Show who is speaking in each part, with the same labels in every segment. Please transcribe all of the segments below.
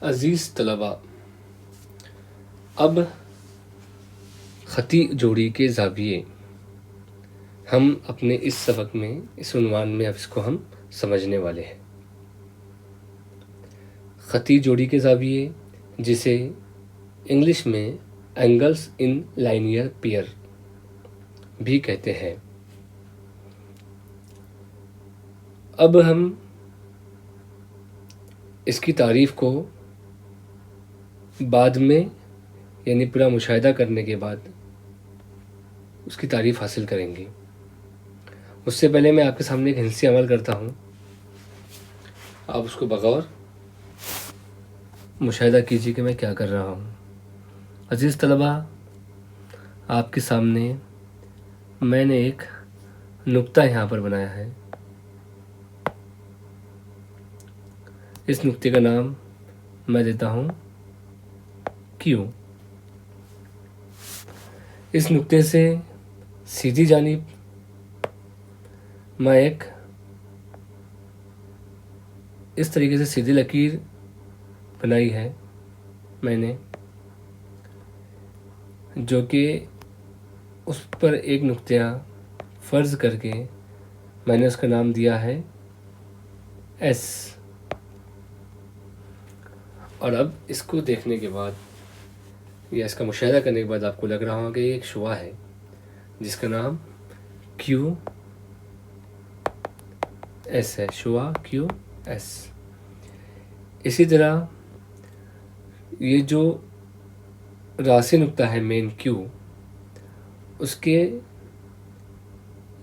Speaker 1: عزیز طلباء، اب خطی جوڑی کے زاویے ہم اپنے اس سبق میں، اس عنوان میں اب اس کو ہم سمجھنے والے ہیں۔ خطی جوڑی کے زاویے، جسے انگلش میں اینگلز ان لائنیئر پیئر بھی کہتے ہیں۔ اب ہم اس کی تعریف کو بعد میں، یعنی پورا مشاہدہ کرنے کے بعد اس کی تعریف حاصل کریں گے۔ اس سے پہلے میں آپ کے سامنے ایک ہندسی عمل کرتا ہوں، آپ اس کو بغور مشاہدہ کیجیے کہ میں کیا کر رہا ہوں۔ عزیز طلباء، آپ کے سامنے میں نے ایک نقطہ یہاں پر بنایا ہے۔ اس نقطے کا نام میں دیتا ہوں کیو۔ اس نقطے سے سیدھی جانب میں ایک اس طریقے سے سیدھی لکیر بنائی ہے میں نے، جو کہ اس پر ایک نقطہ فرض کر کے میں نے اس کا نام دیا ہے ایس۔ اور اب اس کو دیکھنے کے بعد یا اس کا مشاہدہ کرنے کے بعد آپ کو لگ رہا ہوگا کہ یہ ایک شعاع ہے جس کا نام کیو ایس ہے، شعاع کیو ایس۔ اسی طرح یہ جو راسی نقطہ ہے مین کیو، اس کے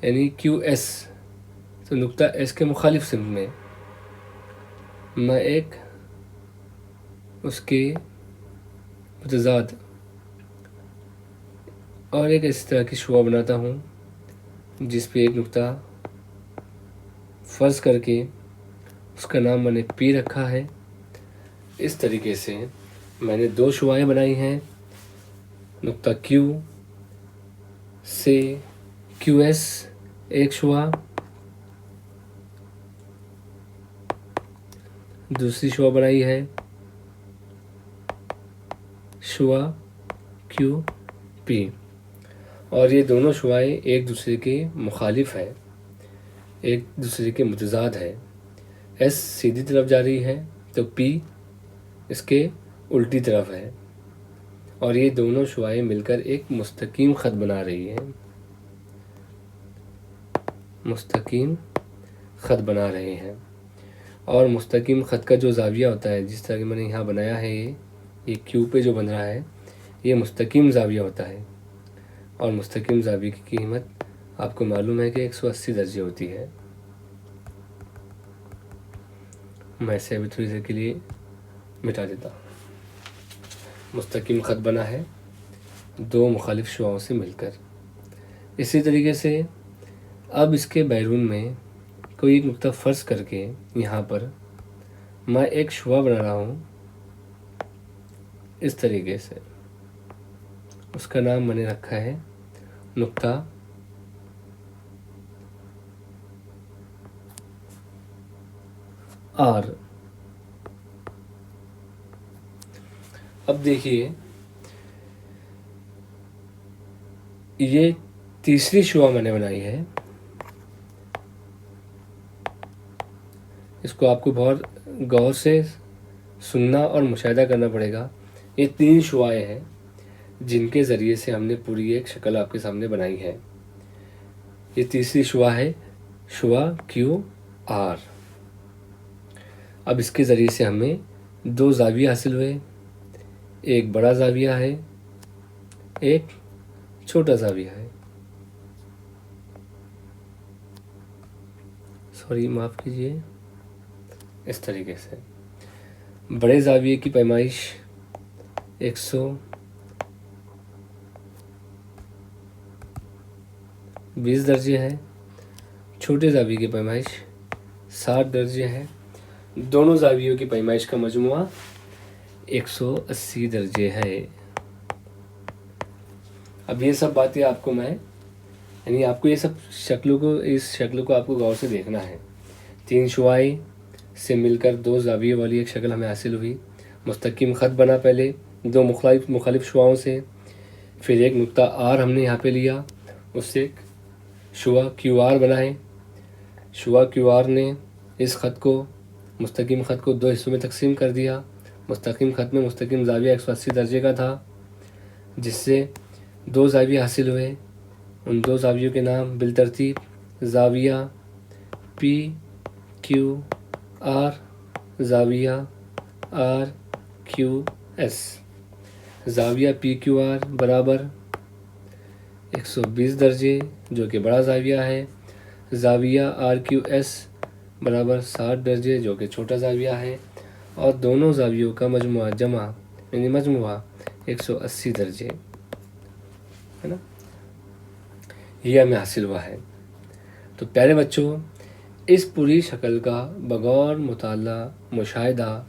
Speaker 1: یعنی کیو ایس، تو نقطہ ایس کے مخالف سمت میں ایک اس کے متضاد اور ایک اس طرح کی شعاع بناتا ہوں، جس پہ ایک نقطہ فرض کر کے اس کا نام میں نے پی رکھا ہے۔ اس طریقے سے میں نے دو شعاعیں بنائی ہیں، نقطہ کیو سے کیو ایس ایک شعاع، دوسری شعاع بنائی ہے شعاع کیو پی، اور یہ دونوں شعاعیں ایک دوسرے کے مخالف ہے، ایک دوسرے کے متضاد ہے۔ ایس سیدھی طرف جا رہی ہے تو پی اس کے الٹی طرف ہے، اور یہ دونوں شعاعیں مل کر ایک مستقیم خط بنا رہی ہیں، مستقیم خط بنا رہے ہیں۔ اور مستقیم خط کا جو زاویہ ہوتا ہے، جس طرح کہ میں نے یہاں بنایا ہے، یہ کیو پہ جو بن رہا ہے، یہ مستقیم زاویہ ہوتا ہے، اور مستقیم زاویہ کی قیمت آپ کو معلوم ہے کہ 180 درجے ہوتی ہے۔ میں اسے ابھی تھوڑی دیر کے لیے مٹا دیتا ہوں۔ مستقیم خط بنا ہے دو مخالف شعاعوں سے مل کر۔ اسی طریقے سے اب اس کے بیرون میں کوئی ایک نقطہ فرض کر کے یہاں پر میں ایک شعاع بنا رہا ہوں، اس طریقے سے اس کا نام میں نے رکھا ہے نقطہ آر۔ اب دیکھیے، یہ تیسری شعاع میں نے بنائی ہے، اس کو آپ کو بہت غور سے سننا اور مشاہدہ کرنا پڑے گا۔ یہ تین شعاعیں ہیں جن کے ذریعے سے ہم نے پوری ایک شکل آپ کے سامنے بنائی ہے۔ یہ تیسری شعاع ہے شعاع کیو آر۔ اب اس کے ذریعے سے ہمیں دو زاویہ حاصل ہوئے، ایک بڑا زاویہ ہے، ایک چھوٹا زاویہ ہے۔ سوری، معاف کیجیے۔ اس طریقے سے بڑے زاویے کی پیمائش 120 درجے ہے، چھوٹے زاویے کی پیمائش 60 درجے ہے، دونوں زاویوں کی پیمائش کا مجموعہ 180 درجے ہے۔ اب یہ سب باتیں آپ کو یعنی آپ کو یہ سب اس شکل کو آپ کو غور سے دیکھنا ہے۔ تین شعاعیں سے مل کر دو زاویے والی ایک شکل ہمیں حاصل ہوئی، مستقیم خط بنا پہلے دو مخالف شعاؤں سے، پھر ایک نقطہ آر ہم نے یہاں پہ لیا، اس سے شعاع کیو آر بنا ہے۔ شعاع کیو آر نے اس خط کو، مستقیم خط کو دو حصوں میں تقسیم کر دیا۔ مستقیم خط میں مستقیم زاویہ 180 درجے کا تھا، جس سے دو زاویے حاصل ہوئے۔ ان دو زاویوں کے نام بالترتیب زاویہ پی کیو آر، زاویہ آر کیو ایس۔ زاویہ پی کیو آر برابر 120 درجے جو کہ بڑا زاویہ ہے، زاویہ آر کیو ایس برابر 60 درجے جو کہ چھوٹا زاویہ ہے، اور دونوں زاویوں کا مجموعہ یعنی مجموعہ 180 درجے ہے نا، یہ ہمیں حاصل ہوا ہے۔ تو پیارے بچوں، اس پوری شکل کا بغور مطالعہ مشاہدہ،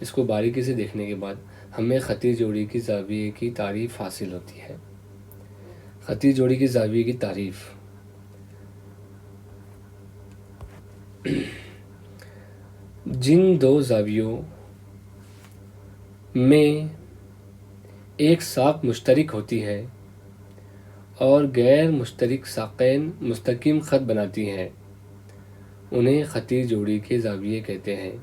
Speaker 1: اس کو باریکی سے دیکھنے کے بعد ہمیں خطی جوڑی کی زاویے کی تعریف حاصل ہوتی ہے۔ خطی جوڑی کی زاویے کی تعریف، جن دو زاویوں میں ایک ساق مشترک ہوتی ہے اور غیر مشترک ساقین مستقیم خط بناتی ہیں، انہیں خطی جوڑی کے زاویے کہتے ہیں۔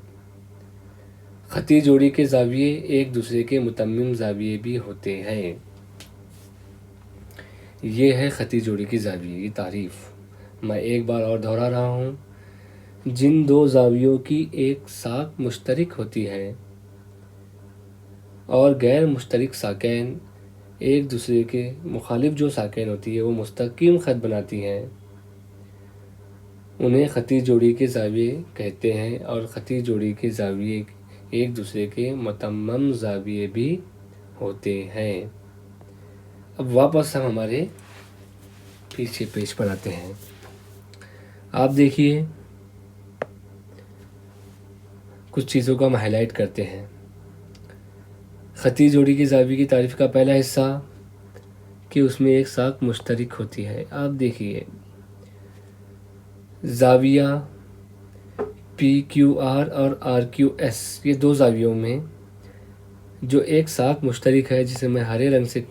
Speaker 1: خطی جوڑی کے زاویے ایک دوسرے کے متمم زاویے بھی ہوتے ہیں۔ یہ ہے خطی جوڑی کی زاویے کی تعریف۔ میں ایک بار اور دہرا رہا ہوں، جن دو زاویوں کی ایک ساق مشترک ہوتی ہے اور غیر مشترک ساقین ایک دوسرے کے مخالف جو ساقین ہوتی ہے وہ مستقیم خط بناتی ہیں، انہیں خطی جوڑی کے زاویے کہتے ہیں، اور خطی جوڑی کے زاویے ایک دوسرے کے متمم زاویے بھی ہوتے ہیں۔ اب واپس ہم ہمارے پیچھے پیج پر آتے ہیں۔ آپ دیکھیے، کچھ چیزوں کا ہم ہائی لائٹ کرتے ہیں۔ خطی جوڑی کی زاویے کی تعریف کا پہلا حصہ کہ اس میں ایک ساق مشترک ہوتی ہے۔ آپ دیکھیے، زاویہ پی کیو آر اور آر کیو ایس، یہ دو زاویوں میں جو ایک ساق مشترک ہے جسے میں ہرے رنگ سے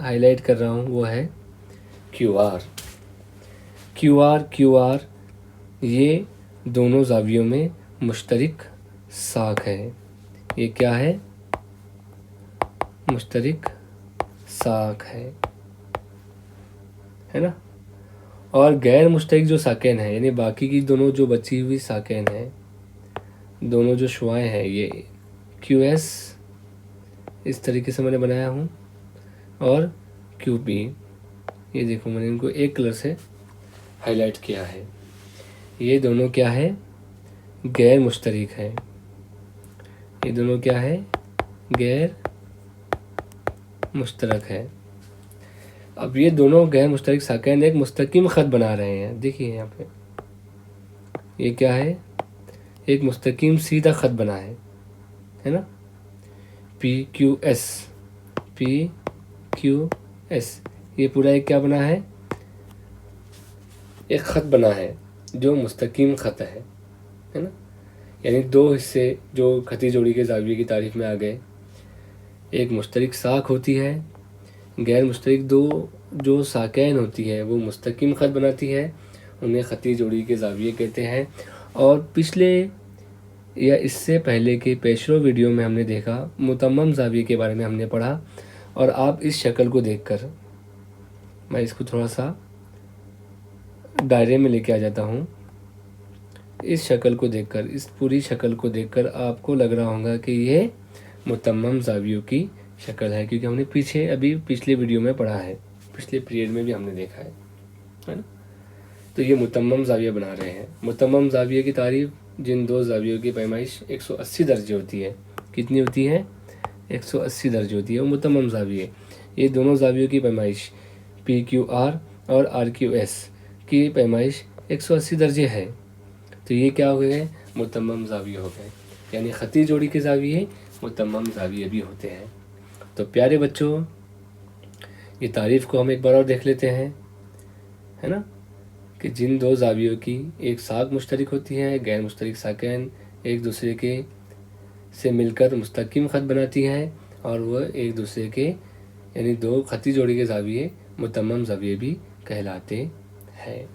Speaker 1: ہائی لائٹ کر رہا ہوں وہ ہے کیو آر۔ کیو آر یہ دونوں زاویوں میں مشترک ساق ہے۔ یہ کیا ہے؟ مشترک ساق ہے نا۔ اور غیر مشترک جو ساقین ہیں، یعنی باقی کی دونوں جو بچی ہوئی ساقین ہیں، دونوں جو شعائیں ہیں، یہ کیو ایس اس طریقے سے میں نے بنایا ہوں، اور کیو پی، یہ دیکھو میں نے ان کو ایک کلر سے ہائی لائٹ کیا ہے۔ یہ دونوں کیا ہے؟ غیر مشترک ہے۔ یہ دونوں کیا ہے؟ غیر مشترک ہے۔ اب یہ دونوں غیر مشترک ساقین ایک مستقیم خط بنا رہے ہیں۔ دیکھیے یہاں پہ یہ کیا ہے؟ ایک مستقیم سیدھا خط بنا ہے نا، پی کیو ایس، پی کیو ایس، یہ پورا ایک کیا بنا ہے؟ ایک خط بنا ہے جو مستقیم خط ہے نا۔ یعنی دو حصے جو خطی جوڑی کے زاویے کی تعریف میں آ گئے، ایک مشترک ساق ہوتی ہے، غیر مشترک دو جو ساقین ہوتی ہے وہ مستقیم خط بناتی ہے، انہیں خطی جوڑی کے زاویے کہتے ہیں۔ اور پچھلے یا اس سے پہلے کے پیشرو ویڈیو میں ہم نے دیکھا، متمم زاویے کے بارے میں ہم نے پڑھا، اور آپ اس شکل کو دیکھ کر، میں اس کو تھوڑا سا دائرے میں لے کے آ جاتا ہوں، اس شکل کو دیکھ کر، اس پوری شکل کو دیکھ کر آپ کو لگ رہا ہوگا کہ یہ متمم زاویوں کی شکل ہے، کیونکہ ہم نے ابھی پچھلے ویڈیو میں پڑھا ہے، پچھلے پیریڈ میں بھی ہم نے دیکھا ہے نا۔ تو یہ متمم زاویہ بنا رہے ہیں۔ متمم زاویے کی تعریف، جن دو زاویوں کی پیمائش 180 درجے ہوتی ہے۔ کتنی ہوتی ہے؟ 180 درجے ہوتی ہے وہ متمم زاویے۔ یہ دونوں زاویوں کی پیمائش پی کیو آر اور آر کیو ایس کی پیمائش 180 درجے ہے، تو یہ کیا ہو گئے؟ متمم زاویے ہو گئے۔ یعنی خطی جوڑی کے زاویے متمم زاویے بھی ہوتے ہیں۔ تو پیارے بچوں، یہ تعریف کو ہم ایک بار اور دیکھ لیتے ہیں، ہے نا، کہ جن دو زاویوں کی ایک ساق مشترک ہوتی ہے، غیر مشترک ساقین ایک دوسرے کے سے مل کر مستقیم خط بناتی ہیں اور وہ ایک دوسرے کے یعنی دو خطی جوڑی کے زاویے متمم زاویے بھی کہلاتے ہیں۔